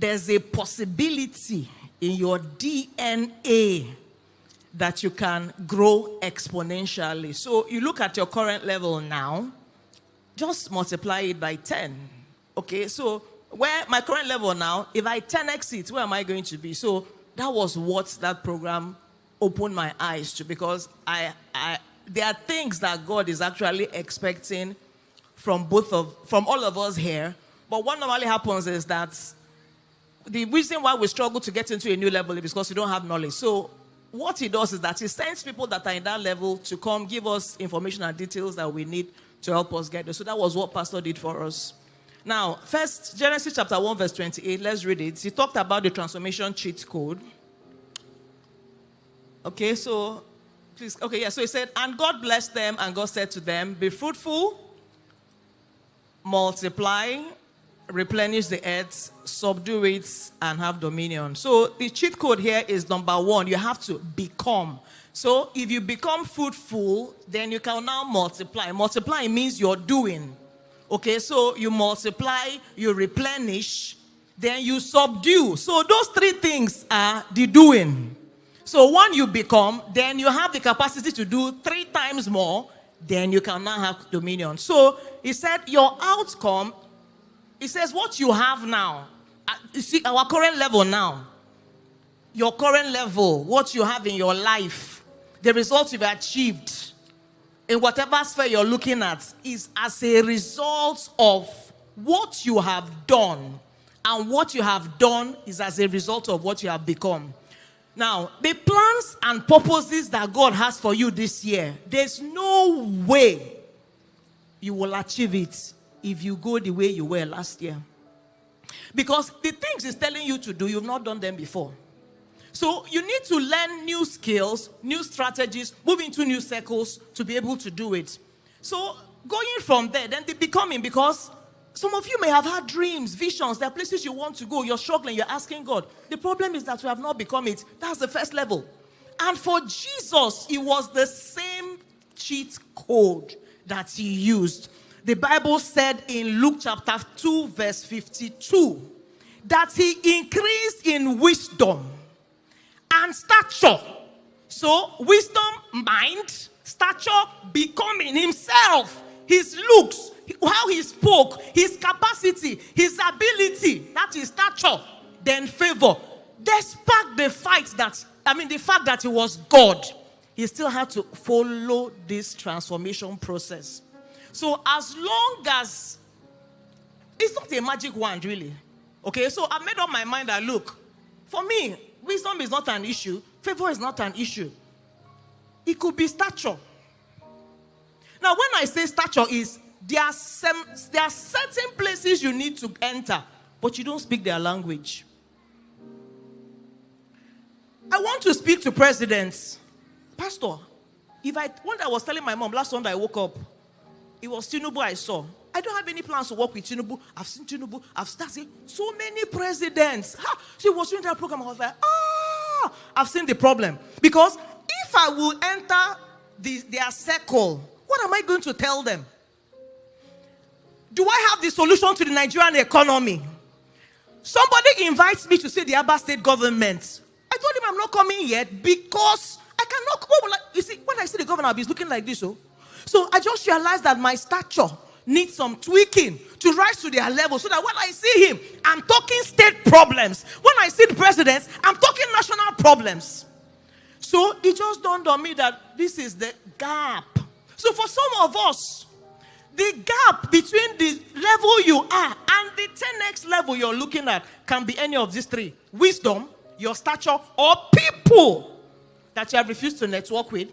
there's a possibility in your DNA that you can grow exponentially. So you look at your current level now, just multiply it by 10. Okay, so where my current level now, if I 10x it, where am I going to be? So that was what that program opened my eyes to, because there are things that God is actually expecting from all of us here. But what normally happens is that the reason why we struggle to get into a new level is because we don't have knowledge. So what he does is that he sends people that are in that level to come give us information and details that we need to help us get there. So that was what Pastor did for us. Now, first, Genesis chapter 1, verse 28. Let's read it. He talked about the transformation cheat code. Okay, so, please. Okay, yeah. So he said, and God blessed them, and God said to them, be fruitful, multiply, replenish the earth, subdue it, and have dominion. So the cheat code here is number 1. You have to become. So if you become fruitful, then you can now multiply. Multiply means you're doing. Okay, so you multiply, you replenish, then you subdue. So those 3 things are the doing. So when you become, then you have the capacity to do 3 times more, then you can now have dominion. So he said your outcome, he says what you have now. You see our current level now. Your current level, what you have in your life, the results you've achieved in whatever sphere you're looking at is as a result of what you have done. And what you have done is as a result of what you have become. Now, the plans and purposes that God has for you this year, there's no way you will achieve it if you go the way you were last year. Because the things he's telling you to do, you've not done them before. So you need to learn new skills, new strategies, move into new circles to be able to do it. So going from there, then the becoming, because some of you may have had dreams, visions, there are places you want to go, you're struggling, you're asking God. The problem is that you have not become it. That's the first level. And for Jesus, it was the same cheat code that he used. The Bible said in Luke chapter 2, verse 52, that he increased in wisdom and stature. So, wisdom, mind, stature, becoming himself, his looks, how he spoke, his capacity, his ability, that is stature, then favor. Despite the fact that he was God, he still had to follow this transformation process. So as long as, it's not a magic wand really. Okay, so I made up my mind that look, for me, wisdom is not an issue, favor is not an issue. It could be stature. Now when I say stature is, there are certain places you need to enter, but you don't speak their language. I want to speak to presidents. Pastor, when I was telling my mom last Sunday I woke up, it was Tinubu I saw. I don't have any plans to work with Tinubu. I've seen Tinubu. I've started so many presidents. She was doing that program. I was like, I've seen the problem. Because if I will enter their circle, what am I going to tell them? Do I have the solution to the Nigerian economy? Somebody invites me to see the Aba state government. I told him I'm not coming yet because I cannot come. You see, when I see the governor, he's looking like this. So I just realized that my stature needs some tweaking to rise to their level so that when I see him, I'm talking state problems. When I see the presidents, I'm talking national problems. So it just dawned on me that this is the gap. So for some of us, the gap between the level you are and the 10x level you're looking at can be any of these 3. Wisdom, your stature, or people that you have refused to network with,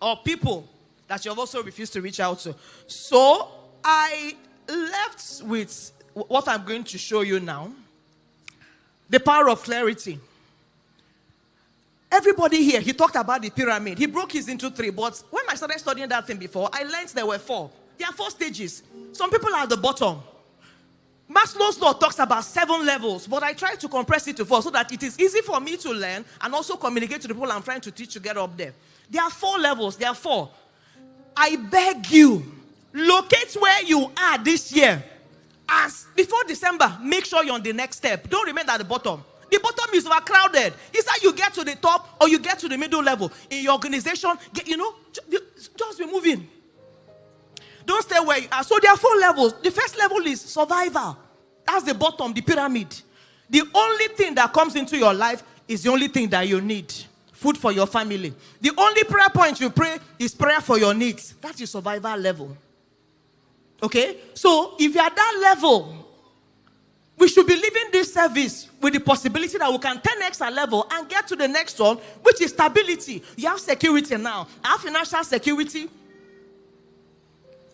or people that you have also refused to reach out to. So I left with what I'm going to show you now. The power of clarity. Everybody here, he talked about the pyramid. He broke his into 3. But when I started studying that thing before, I learned there were 4. There are 4 stages. Some people are at the bottom. Maslow's law talks about 7 levels, but I try to compress it to 4 so that it is easy for me to learn and also communicate to the people I'm trying to teach to get up there. There are 4 levels. There are 4. I beg you, locate where you are this year As before December, make sure you're on the next step. Don't remain at the bottom. The bottom is overcrowded. It's that you get to the top or you get to the middle level. In your organization, just be moving. Don't stay where you are. So there are 4 levels. The first level is survival. That's the bottom, the pyramid. The only thing that comes into your life is the only thing that you need. Food for your family. The only prayer point you pray is prayer for your needs. That's your survival level. Okay? So if you're at that level, we should be living this service with the possibility that we can 10x our level and get to the next one, which is stability. You have security now. I have financial security.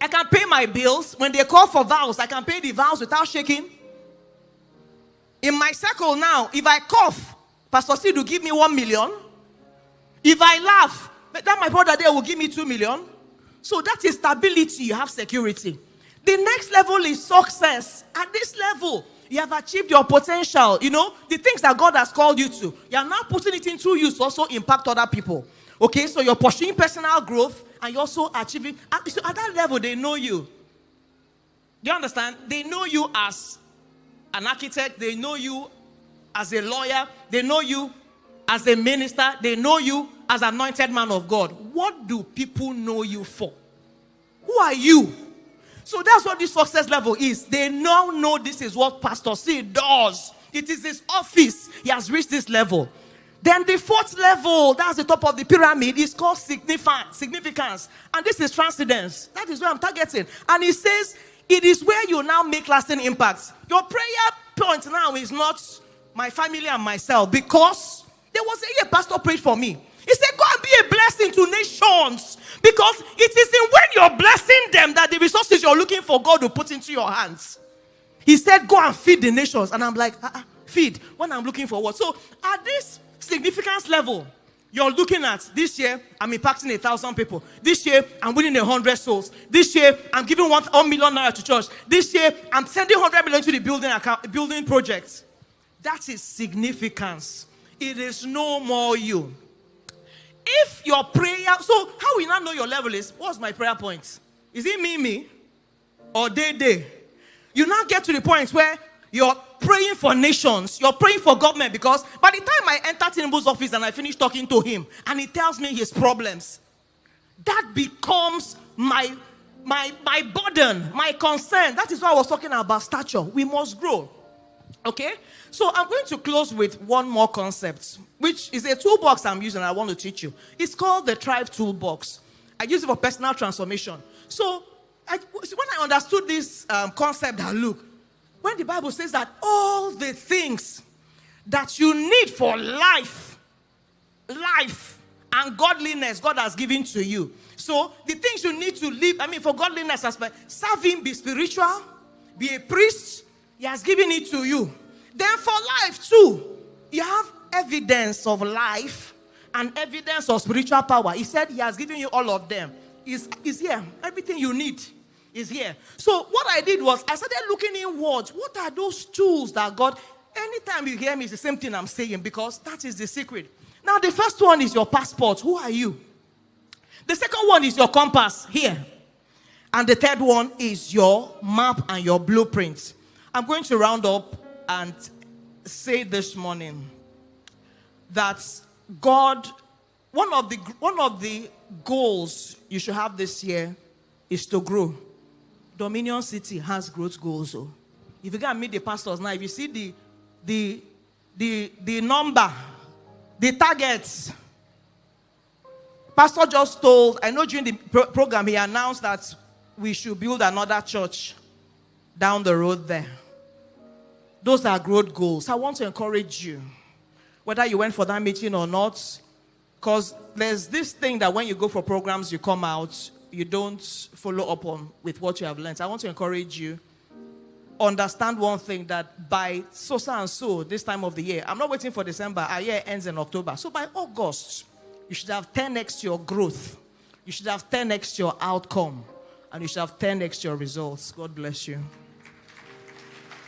I can pay my bills. When they call for vows, I can pay the vows without shaking. In my circle now, if I cough, Pastor Sid will give me 1 million. If I laugh, that my brother there will give me 2 million. So that is stability. You have security. The next level is success. At this level, you have achieved your potential. The things that God has called you to. You are now putting it into use to also impact other people. Okay, so you're pursuing personal growth and you're also achieving. So at that level, they know you. Do you understand? They know you as an architect. They know you as a lawyer. They know you as a minister. They know you as an anointed man of God. What do people know you for? Who are you? So that's what this success level is. They now know this is what Pastor C does. It is his office. He has reached this level. Then the 4th level, that's the top of the pyramid, is called significance. And this is transcendence. That is where I'm targeting. And he says, it is where you now make lasting impacts. Your prayer point now is not my family and myself, because there was a year pastor prayed for me. He said, go and be a blessing to nations. Because it is in when you're blessing them that the resources you're looking for, God will put into your hands. He said, go and feed the nations. And I'm like, feed? When I'm looking for what? So at this significance level, you're looking at this year, I'm impacting 1,000 people. This year, I'm winning 100 souls. This year, I'm giving 1 million naira to church. This year, I'm sending 100 million to the building projects. That is significance. It is no more you. If your prayer, so how we now know your level is, what's my prayer point? Is it me, or they? You now get to the point where you're praying for nations, you're praying for government, because by the time I enter Tinubu's office and I finish talking to him, and he tells me his problems, that becomes my burden, my concern. That is why I was talking about stature. We must grow. Okay? So I'm going to close with one more concept, which is a toolbox I'm using. I want to teach you. It's called the Thrive Toolbox. I use it for personal transformation. So when I understood this concept, that look, when the Bible says that all the things that you need for life and godliness, God has given to you. So the things you need to live, for godliness aspect, serve Him, be spiritual, be a priest, He has given it to you. Then for life too, you have evidence of life and evidence of spiritual power. He said He has given you all of them. Is here. Everything you need is here. So what I did was I started looking inwards. What are those tools that God, anytime you hear me, it's the same thing I'm saying, because that is the secret. Now the first one is your passport. Who are you? The second one is your compass here. And the third one is your map and your blueprint. I'm going to round up and say this morning that God, one of the goals you should have this year is to grow. Dominion City has growth goals. So if you go and meet the pastors now, if you see the number, the targets, Pastor just told, I know during the program he announced that we should build another church down the road there. Those are growth goals. I want to encourage you, whether you went for that meeting or not, because there's this thing that when you go for programs, you come out, you don't follow up on with what you have learned. I want to encourage you, understand one thing, that by so and so this time of the year, I'm not waiting for December, our year ends in October. So by August, you should have 10x your growth. You should have 10x your outcome. And you should have 10x your results. God bless you.